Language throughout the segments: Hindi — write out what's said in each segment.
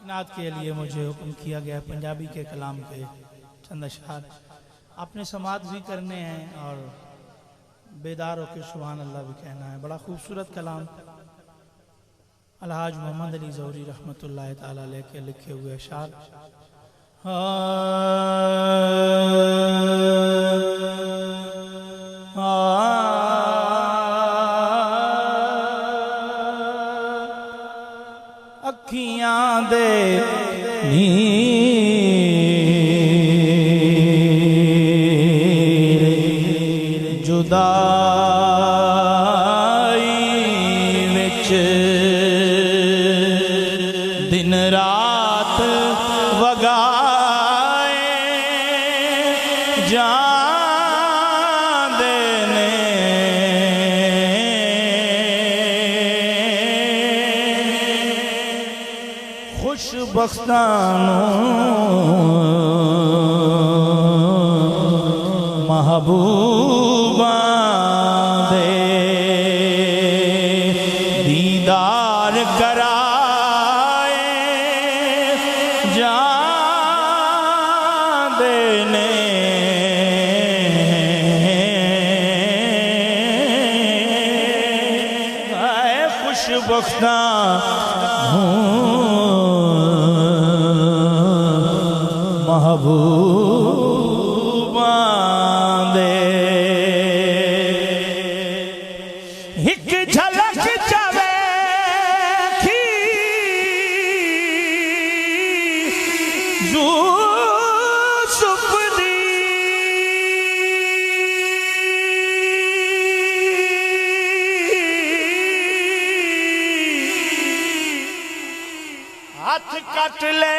नात के लिए मुझे हुक्म किया गया पंजाबी के कलाम के चंद अशआर आपने समात भी करने हैं और बेदार होकर सुभान अल्लाह भी कहना है। बड़ा खूबसूरत कलाम अलहाज मोहम्मद अली ज़ौहरी रहमतुल्लाह ताला अलैह के लिखे हुए अशआर। अखियां दे नीर जुदाई विच दिन रात वगाए जांदे ने खुशबख्तानों महबूबा दे दीदार कराए जांदे ने खुशबख्ता महबूबा दे एक झलक जावे की यूसुफ दी हाथ कट ले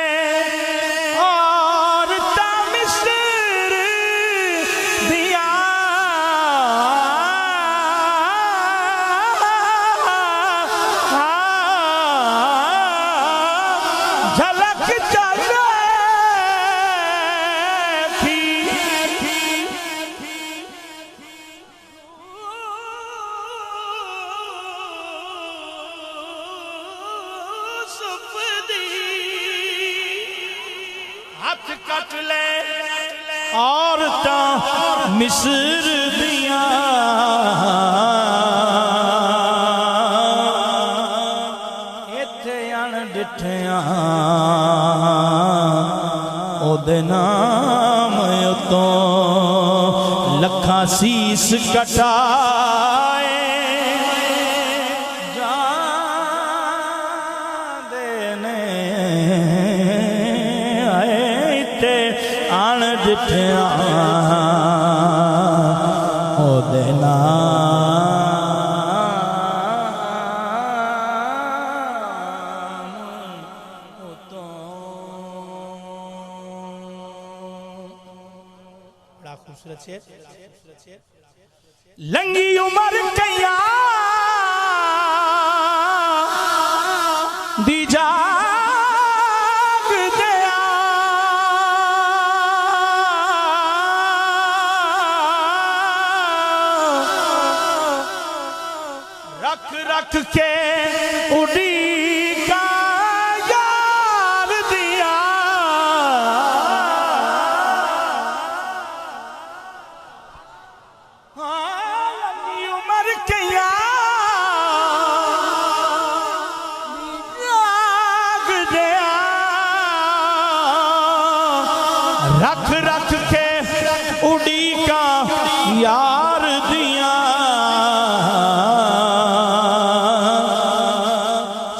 कट ले और मिस्र दिया इत्थे अण डिठिया ओदे नाम उतो लखा सीस कटाए जांदे ने आन डिठिया ओदे नाम उतो। बड़ा खूबसूरत शेर। लंगी उमर कैया दी जा रख के उड़ी का यार दिया लंबी उम्र के याग दिया रख रख के उड़ी का यार दिया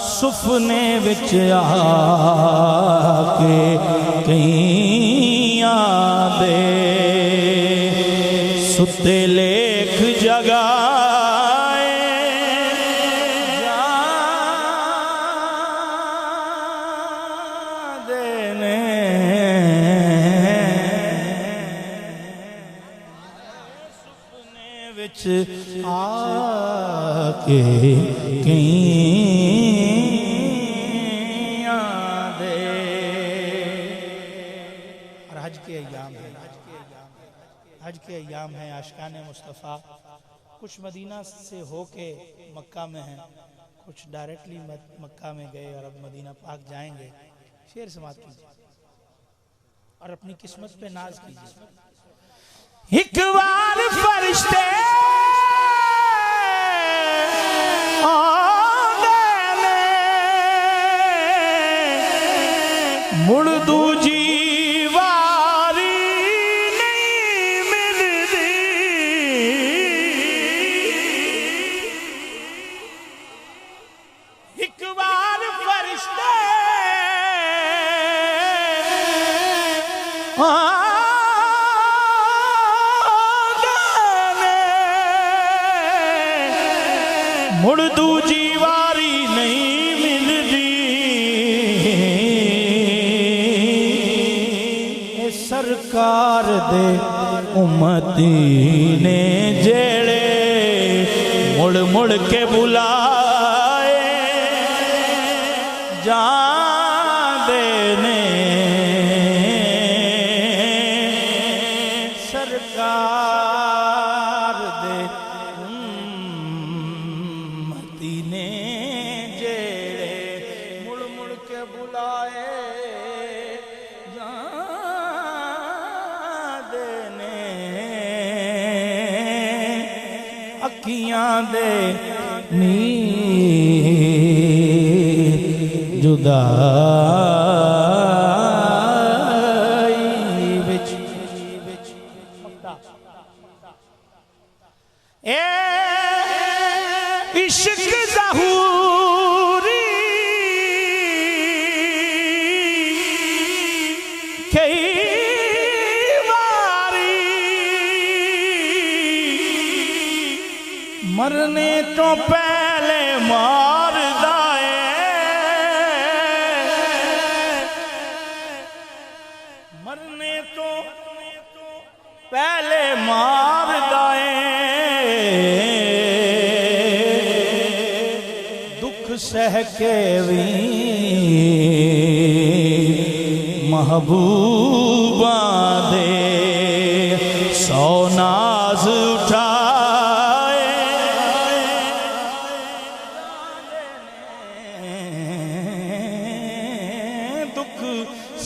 सुपने विच आके कईयां दे सुते लेख जगाए जांदे ने सुपने विच आके हज के अय्याम हैं। आशिकाने मुस्तफ़ा कुछ मदीना से होके मक्का में हैं, कुछ डायरेक्टली मक्का में गए और अब मदीना पाक जाएंगे। शेर समाप्त कीजिए और अपनी किस्मत पे नाज कीजिए। एक बार फरिश्ते मुड़ दूजी वारी नहीं मिलदी, एक बार फरिश्ते मुड़ दूजी वारी नहीं मिलदी, सरकार दे उम्मती ने जेड़े मुड़ मुड़ के बुलाए जांदे ने, सरकार दे उम्मती ने जेड़े मुड़ मुड़ के बुलाए अखियां दे नीर जुदाई विच ए इश्क ज़हूरी कई मरने तो पहले मार दाए, मरने तो पहले मार दाए, दुख सह के भी महबूबा दे सौ नाज उठा,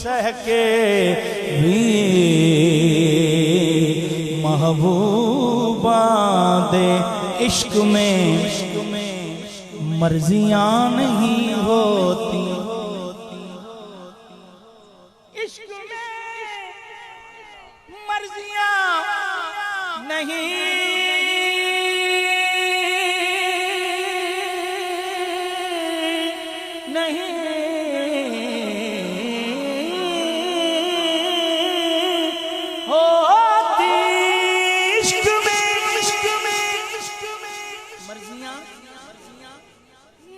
सह के भी महबूबा दे इश्क में मर्जियां नहीं होती, इश्क में मर्जियां नहीं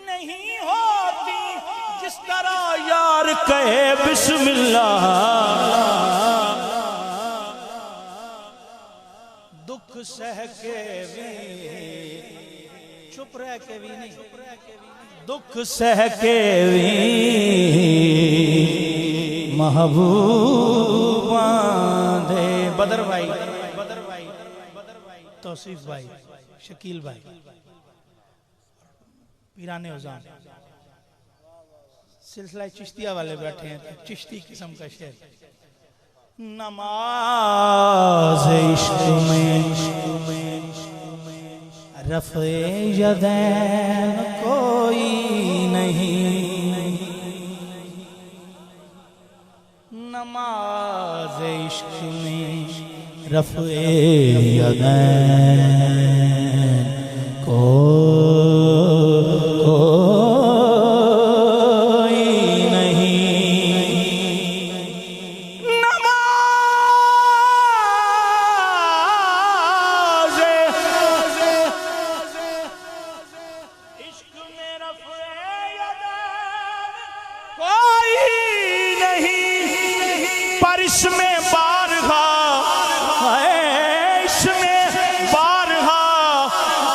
नहीं होती, जिस तरह यार कहे बिस्मिल्लाह, दुख सह के भी चुप रह के भी नहीं, दुख सह के भी महबूबा दे बदर भाई, तौसीफ भाई, शकील भाई, पीराने उजान सिलसिला चिश्तिया वाले बैठे हैं, तो चिश्ती किस्म का शेर। नमाज इश्क में रफ़े यदैन कोई नहीं, नमाज इश्क में रफ़े यदैन कोई नहीं, नमाज इश्क में रफ़े यदैन कोई नहीं, पर इसमें बारहा है, इसमें बारहा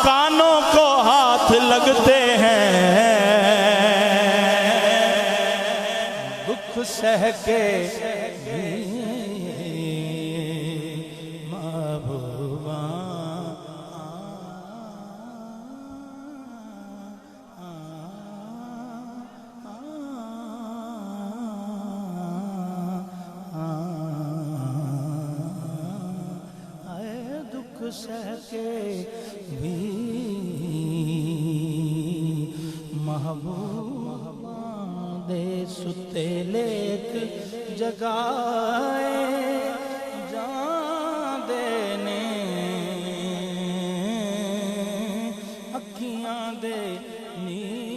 कानों को हाथ लगते हैं, दुख सह के महबूबा सह के भी महबूबा दे सुते लेक जगाए जान देने अखियां दे नी